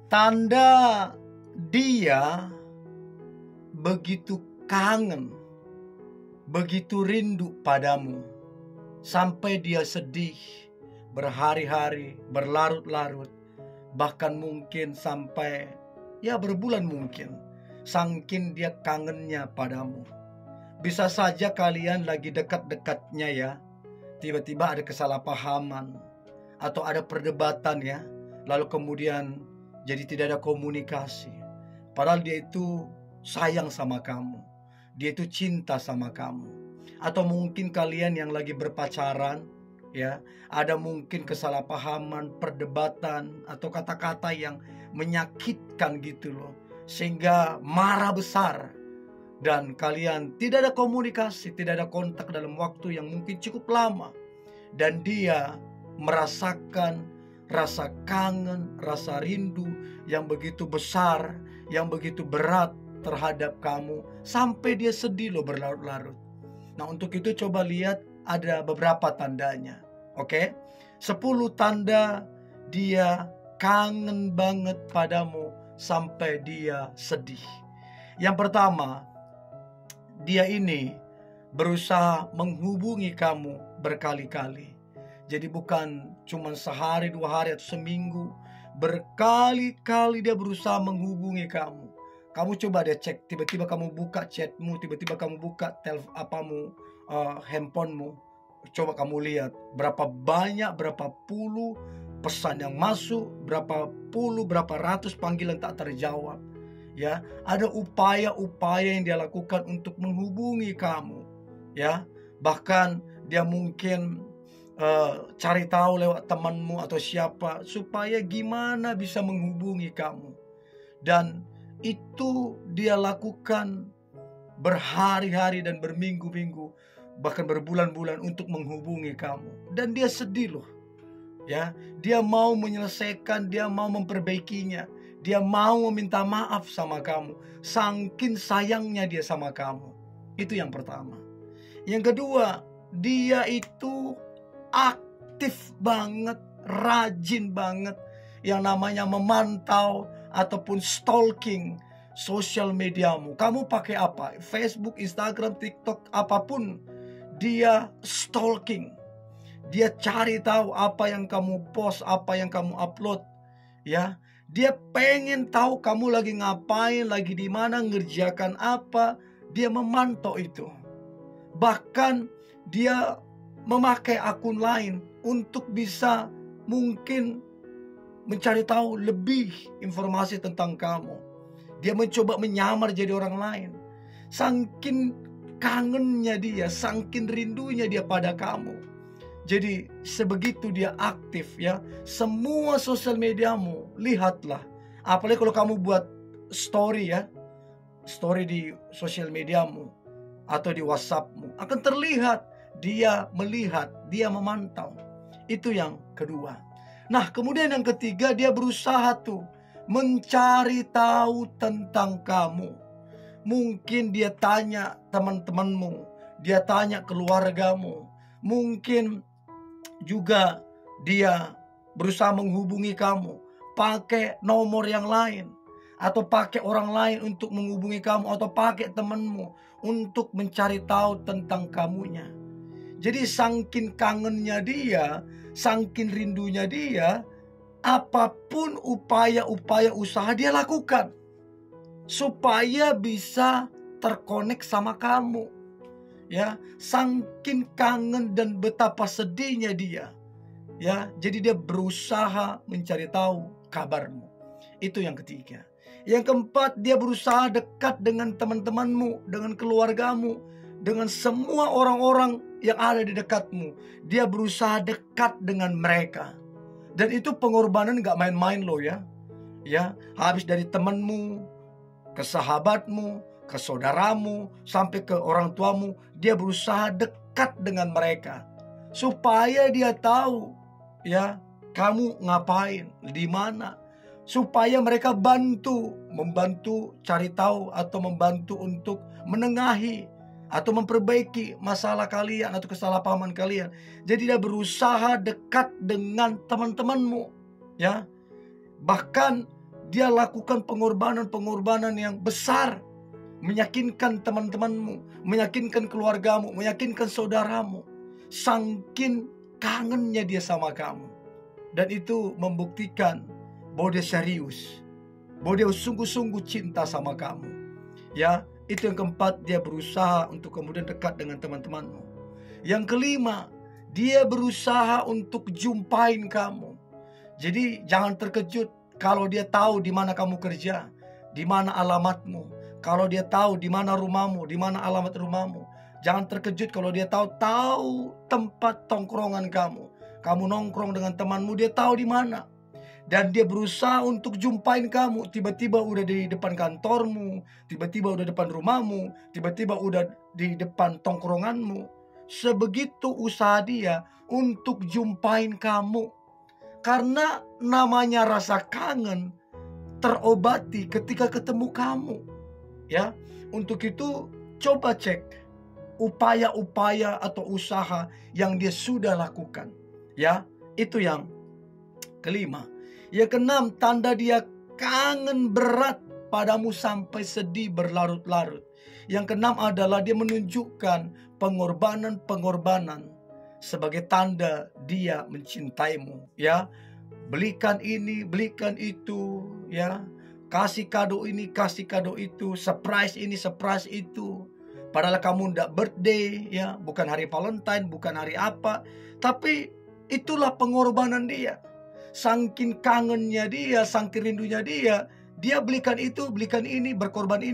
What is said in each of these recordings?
Tanda dia begitu kangen, begitu rindu padamu, sampai dia sedih berhari-hari, berlarut-larut, bahkan mungkin sampai berbulan mungkin, saking dia kangennya padamu. Bisa saja kalian lagi dekat-dekatnya ya, tiba-tiba ada kesalahpahaman atau ada perdebatan ya, lalu kemudian jadi tidak ada komunikasi. Padahal dia itu sayang sama kamu, dia itu cinta sama kamu. Atau mungkin kalian yang lagi berpacaran ya, ada mungkin kesalahpahaman, perdebatan atau kata-kata yang menyakitkan gitu loh, sehingga marah besar. Dan kalian tidak ada komunikasi, tidak ada kontak dalam waktu yang mungkin cukup lama. Dan dia merasakan rasa kangen, rasa rindu yang begitu besar, yang begitu berat terhadap kamu, sampai dia sedih loh, berlarut-larut. Nah, untuk itu coba lihat, ada beberapa tandanya. Oke? 10 tanda dia kangen banget padamu sampai dia sedih. Yang pertama, dia ini berusaha menghubungi kamu berkali-kali. Jadi bukan cuma sehari, 2 hari atau seminggu, berkali-kali dia berusaha menghubungi kamu. Kamu coba deh cek, tiba-tiba kamu buka chatmu, tiba-tiba kamu buka handphonemu. Coba kamu lihat berapa banyak, berapa puluh pesan yang masuk, berapa puluh, berapa ratus panggilan tak terjawab. Ya, ada upaya-upaya yang dia lakukan untuk menghubungi kamu. Ya, bahkan dia mungkin cari tahu lewat temanmu atau siapa, supaya gimana bisa menghubungi kamu. Dan itu dia lakukan berhari-hari dan berminggu-minggu, bahkan berbulan-bulan untuk menghubungi kamu. Dan dia sedih loh. Ya, dia mau menyelesaikan, dia mau memperbaikinya, dia mau meminta maaf sama kamu, saking sayangnya dia sama kamu. Itu yang pertama. Yang kedua, dia itu aktif banget, rajin banget yang namanya memantau ataupun stalking sosial mediamu. Kamu pakai apa? Facebook, Instagram, TikTok, apapun, dia stalking. Dia cari tahu apa yang kamu post, apa yang kamu upload. Ya, dia pengen tahu kamu lagi ngapain, lagi di mana, ngerjakan apa. Dia memantau itu. Bahkan dia memakai akun lain untuk bisa mungkin mencari tahu lebih informasi tentang kamu. Dia mencoba menyamar jadi orang lain. Saking kangennya dia, saking rindunya dia pada kamu. Jadi sebegitu dia aktif ya. Semua sosial mediamu, lihatlah. Apalagi kalau kamu buat story ya, story di sosial mediamu atau di WhatsAppmu, akan terlihat dia melihat, dia memantau. Itu yang kedua. Nah, kemudian yang ketiga, dia berusaha tuh mencari tahu tentang kamu. Mungkin dia tanya teman-temanmu, dia tanya keluargamu. Mungkin juga dia berusaha menghubungi kamu pakai nomor yang lain, atau pakai orang lain untuk menghubungi kamu, atau pakai temanmu untuk mencari tahu tentang kamunya. Jadi saking kangennya dia, saking rindunya dia, apapun upaya-upaya usaha dia lakukan supaya bisa terkonek sama kamu. Ya, saking kangen dan betapa sedihnya dia. Ya, jadi dia berusaha mencari tahu kabarmu. Itu yang ketiga. Yang keempat, dia berusaha dekat dengan teman-temanmu, dengan keluargamu, dengan semua orang-orang yang ada di dekatmu. Dia berusaha dekat dengan mereka. Dan itu pengorbanan gak main-main loh ya. Ya, habis dari temanmu, ke sahabatmu, ke saudaramu, sampai ke orang tuamu, dia berusaha dekat dengan mereka supaya dia tahu ya kamu ngapain, di mana, supaya mereka membantu cari tahu atau membantu untuk menengahi atau memperbaiki masalah kalian atau kesalahpahaman kalian. Jadi dia berusaha dekat dengan teman-temanmu ya. Bahkan dia lakukan pengorbanan-pengorbanan yang besar, meyakinkan teman-temanmu, meyakinkan keluargamu, meyakinkan saudaramu. Sangkin kangennya dia sama kamu. Dan itu membuktikan bahwa dia serius, bahwa dia sungguh-sungguh cinta sama kamu. Ya, itu yang keempat, dia berusaha untuk kemudian dekat dengan teman-temanmu. Yang kelima, dia berusaha untuk jumpain kamu. Jadi jangan terkejut kalau dia tahu di mana kamu kerja, di mana alamatmu. Kalau dia tahu di mana rumahmu, di mana alamat rumahmu. Jangan terkejut kalau dia tahu tempat tongkrongan kamu. Kamu nongkrong dengan temanmu, dia tahu di mana. Dan dia berusaha untuk jumpain kamu. Tiba-tiba udah di depan kantormu, tiba-tiba udah depan rumahmu, tiba-tiba udah di depan tongkronganmu. Sebegitu usaha dia untuk jumpain kamu. Karena namanya rasa kangen terobati ketika ketemu kamu. Ya, untuk itu coba cek upaya-upaya atau usaha yang dia sudah lakukan. Ya, itu yang kelima. Yang keenam, tanda dia kangen berat padamu sampai sedih berlarut-larut. Yang keenam adalah dia menunjukkan pengorbanan-pengorbanan sebagai tanda dia mencintaimu. Ya, belikan ini, belikan itu, ya, kasih kado ini, kasih kado itu, surprise ini, surprise itu. Padahal kamu ndak birthday, ya, bukan hari Valentine, bukan hari apa, tapi itulah pengorbanan dia. Saking kangennya dia, saking rindunya dia, dia belikan itu, belikan ini, berkorban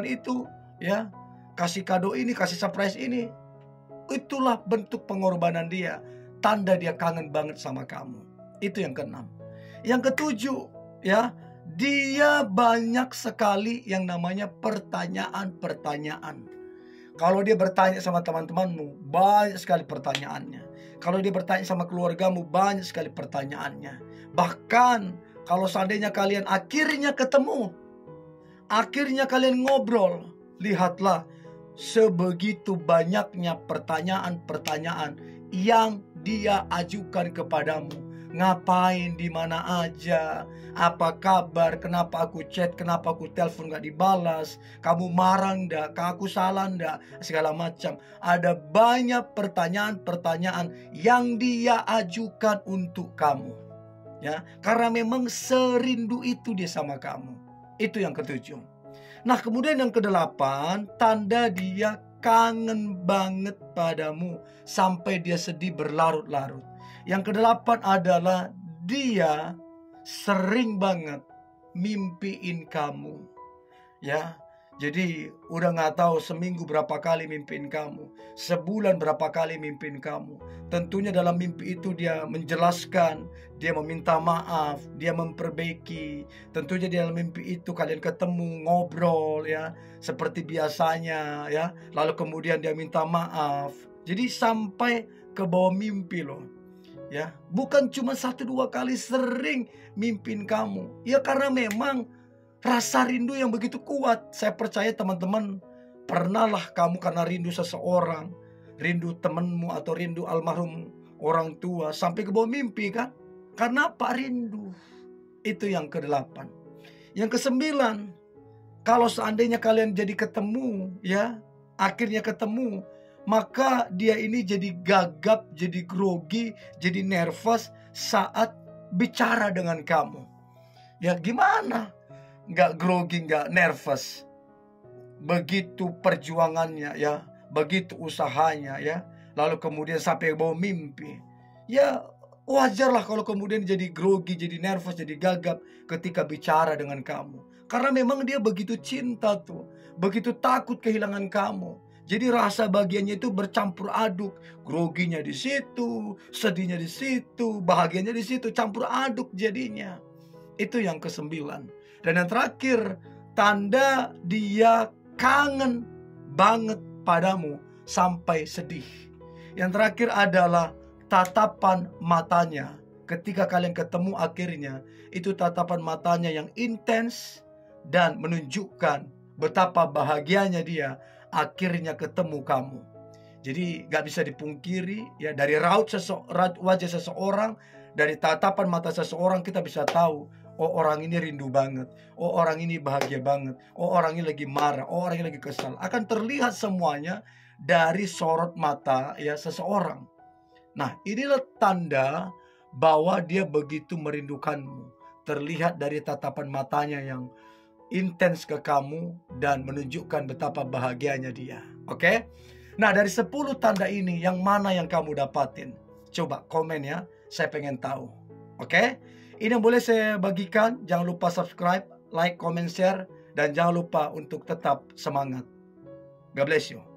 itu, ya. Kasih kado ini, kasih surprise ini. Itulah bentuk pengorbanan dia. Tanda dia kangen banget sama kamu. Itu yang keenam. Yang ketujuh, ya, dia banyak sekali yang namanya pertanyaan-pertanyaan. Kalau dia bertanya sama teman-temanmu, banyak sekali pertanyaannya. Kalau dia bertanya sama keluargamu, banyak sekali pertanyaannya. Bahkan kalau seandainya kalian akhirnya ketemu, akhirnya kalian ngobrol, lihatlah sebegitu banyaknya pertanyaan-pertanyaan yang dia ajukan kepadamu. Ngapain, di mana aja, apa kabar, kenapa aku chat, kenapa aku telepon gak dibalas, kamu marah ndak, aku salah ndak, segala macam. Ada banyak pertanyaan-pertanyaan yang dia ajukan untuk kamu, ya, karena memang serindu itu dia sama kamu. Itu yang ketujuh. Nah, kemudian yang kedelapan, tanda dia kangen banget padamu sampai dia sedih berlarut-larut. Yang kedelapan adalah dia sering banget mimpiin kamu. Ya, jadi udah gak tahu seminggu berapa kali mimpiin kamu, sebulan berapa kali mimpiin kamu. Tentunya dalam mimpi itu dia menjelaskan, dia meminta maaf, dia memperbaiki. Tentunya di dalam mimpi itu kalian ketemu, ngobrol, ya, seperti biasanya, ya. Lalu kemudian dia minta maaf. Jadi sampai ke bawah mimpi loh. Ya, bukan cuma 1-2 kali, sering mimpin kamu. Ya, karena memang rasa rindu yang begitu kuat. Saya percaya teman-teman pernahlah kamu karena rindu seseorang, rindu temanmu atau rindu almarhum orang tua, sampai ke bawah mimpi kan? Karena apa? Rindu. Itu yang ke-8. Yang ke-9, kalau seandainya kalian jadi ketemu, ya, akhirnya ketemu, maka dia ini jadi gagap, jadi grogi, jadi nervous saat bicara dengan kamu. Ya, gimana? Nggak grogi, nggak nervous. Begitu perjuangannya, ya, begitu usahanya, ya, lalu kemudian sampai bawa mimpi. Ya, wajarlah kalau kemudian jadi grogi, jadi nervous, jadi gagap ketika bicara dengan kamu. Karena memang dia begitu cinta tuh, begitu takut kehilangan kamu. Jadi rasa bahagianya itu bercampur aduk. Groginya di situ, sedihnya di situ, bahagianya di situ, campur aduk jadinya. Itu yang ke-9. Dan yang terakhir, tanda dia kangen banget padamu sampai sedih. Yang terakhir adalah tatapan matanya. Ketika kalian ketemu akhirnya, itu tatapan matanya yang intens dan menunjukkan betapa bahagianya dia akhirnya ketemu kamu. Jadi gak bisa dipungkiri, ya, dari raut wajah seseorang, dari tatapan mata seseorang kita bisa tahu Oh, orang ini rindu banget. Oh, orang ini bahagia banget. Oh, orang ini lagi marah. Oh, orang ini lagi kesal. Akan terlihat semuanya dari sorot mata ya seseorang. Nah, inilah tanda bahwa dia begitu merindukanmu. Terlihat dari tatapan matanya yang intens ke kamu dan menunjukkan betapa bahagianya dia. Oke? Nah, dari 10 tanda ini yang mana yang kamu dapatin? Coba komen ya, saya pengen tahu. Oke? Ini yang boleh saya bagikan. Jangan lupa subscribe, like, comment, share, dan jangan lupa untuk tetap semangat. God bless you.